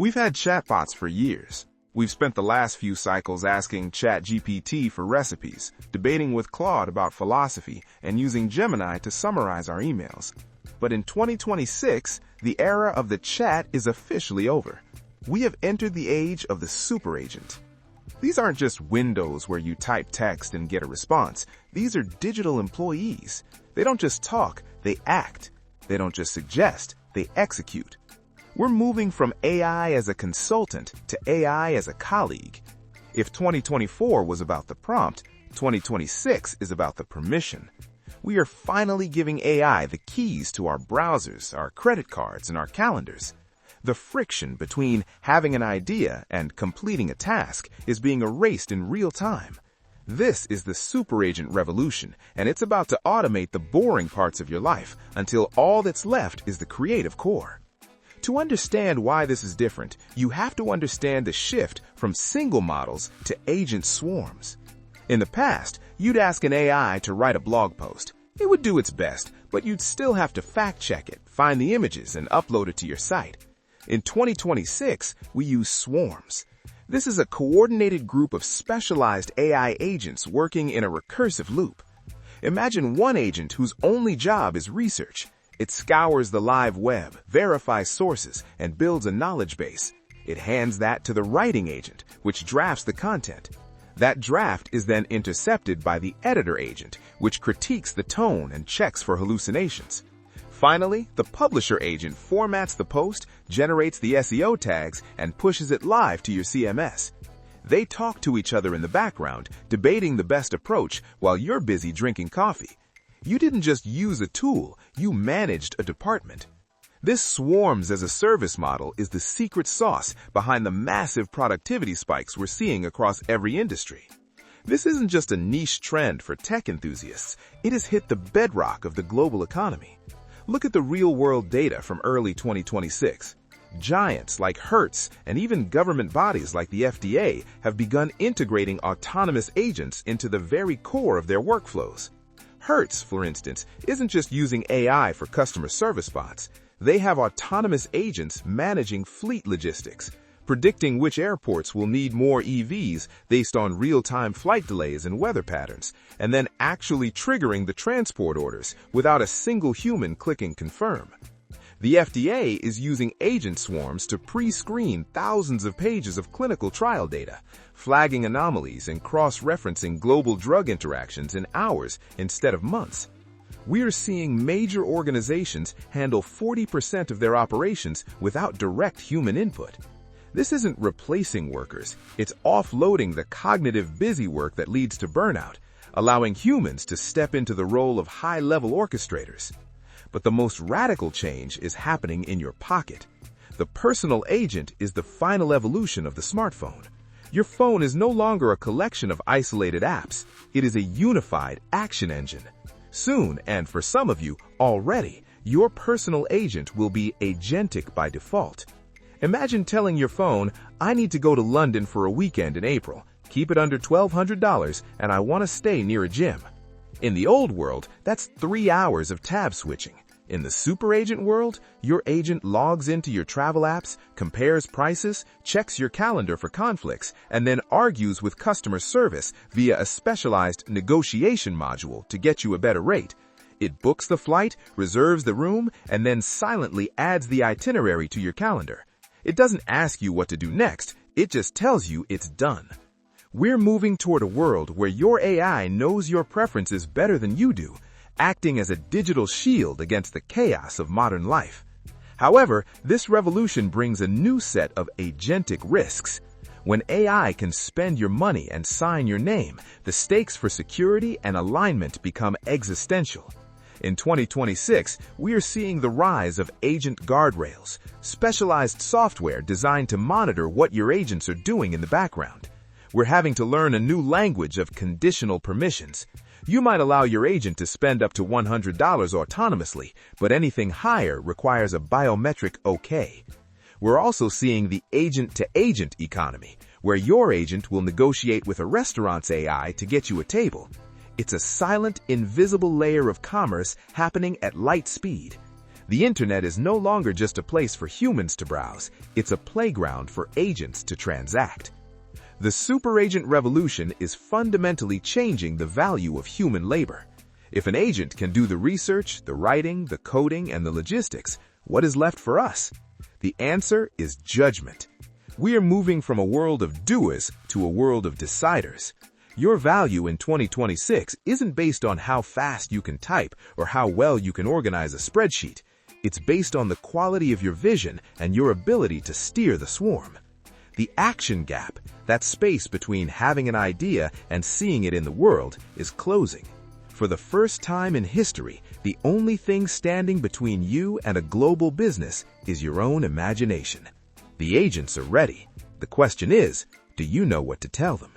We've had chatbots for years. We've spent the last few cycles asking ChatGPT for recipes, debating with Claude about philosophy, and using Gemini to summarize our emails. But in 2026, the era of the chat is officially over. We have entered the age of the super agent. These aren't just windows where you type text and get a response. These are digital employees. They don't just talk, they act. They don't just suggest, they execute. We're moving from AI as a consultant to AI as a colleague. If 2024 was about the prompt, 2026 is about the permission. We are finally giving AI the keys to our browsers, our credit cards, and our calendars. The friction between having an idea and completing a task is being erased in real time. This is the super agent revolution, and it's about to automate the boring parts of your life until all that's left is the creative core. To understand why this is different, you have to understand the shift from single models to agent swarms. In the past, you'd ask an AI to write a blog post. It would do its best, but you'd still have to fact-check it, find the images, and upload it to your site. In 2026, we use swarms. This is a coordinated group of specialized AI agents working in a recursive loop. Imagine one agent whose only job is research. It scours the live web, verifies sources, and builds a knowledge base. It hands that to the writing agent, which drafts the content. That draft is then intercepted by the editor agent, which critiques the tone and checks for hallucinations. Finally, the publisher agent formats the post, generates the SEO tags, and pushes it live to your CMS. They talk to each other in the background, debating the best approach while you're busy drinking coffee. You didn't just use a tool, you managed a department. This swarms as a service model is the secret sauce behind the massive productivity spikes we're seeing across every industry. This isn't just a niche trend for tech enthusiasts, it has hit the bedrock of the global economy. Look at the real-world data from early 2026. Giants like Hertz and even government bodies like the FDA have begun integrating autonomous agents into the very core of their workflows. Hertz, for instance, isn't just using AI for customer service bots. They have autonomous agents managing fleet logistics, predicting which airports will need more EVs based on real-time flight delays and weather patterns, and then actually triggering the transport orders without a single human clicking confirm. The FDA is using agent swarms to pre-screen thousands of pages of clinical trial data, flagging anomalies and cross-referencing global drug interactions in hours instead of months. We are seeing major organizations handle 40% of their operations without direct human input. This isn't replacing workers, it's offloading the cognitive busy work that leads to burnout, allowing humans to step into the role of high-level orchestrators. But the most radical change is happening in your pocket. The personal agent is the final evolution of the smartphone. Your phone is no longer a collection of isolated apps. It is a unified action engine. Soon, and for some of you already, your personal agent will be agentic by default. Imagine telling your phone, I need to go to London for a weekend in April. Keep it under $1,200 and I want to stay near a gym. In the old world, that's 3 hours of tab switching. In the super agent world, your agent logs into your travel apps, compares prices, checks your calendar for conflicts, and then argues with customer service via a specialized negotiation module to get you a better rate. It books the flight, reserves the room, and then silently adds the itinerary to your calendar. It doesn't ask you what to do next, it just tells you it's done. We're moving toward a world where your AI knows your preferences better than you do, acting as a digital shield against the chaos of modern life. However, this revolution brings a new set of agentic risks. When AI can spend your money and sign your name, the stakes for security and alignment become existential. In 2026, we are seeing the rise of agent guardrails, specialized software designed to monitor what your agents are doing in the background. We're having to learn a new language of conditional permissions. You might allow your agent to spend up to $100 autonomously, but anything higher requires a biometric OK. We're also seeing the agent-to-agent economy, where your agent will negotiate with a restaurant's AI to get you a table. It's a silent, invisible layer of commerce happening at light speed. The internet is no longer just a place for humans to browse, it's a playground for agents to transact. The superagent revolution is fundamentally changing the value of human labor. If an agent can do the research, the writing, the coding, and the logistics, what is left for us? The answer is judgment. We are moving from a world of doers to a world of deciders. Your value in 2026 isn't based on how fast you can type or how well you can organize a spreadsheet. It's based on the quality of your vision and your ability to steer the swarm. The action gap, that space between having an idea and seeing it in the world, is closing. For the first time in history, the only thing standing between you and a global business is your own imagination. The agents are ready. The question is, do you know what to tell them?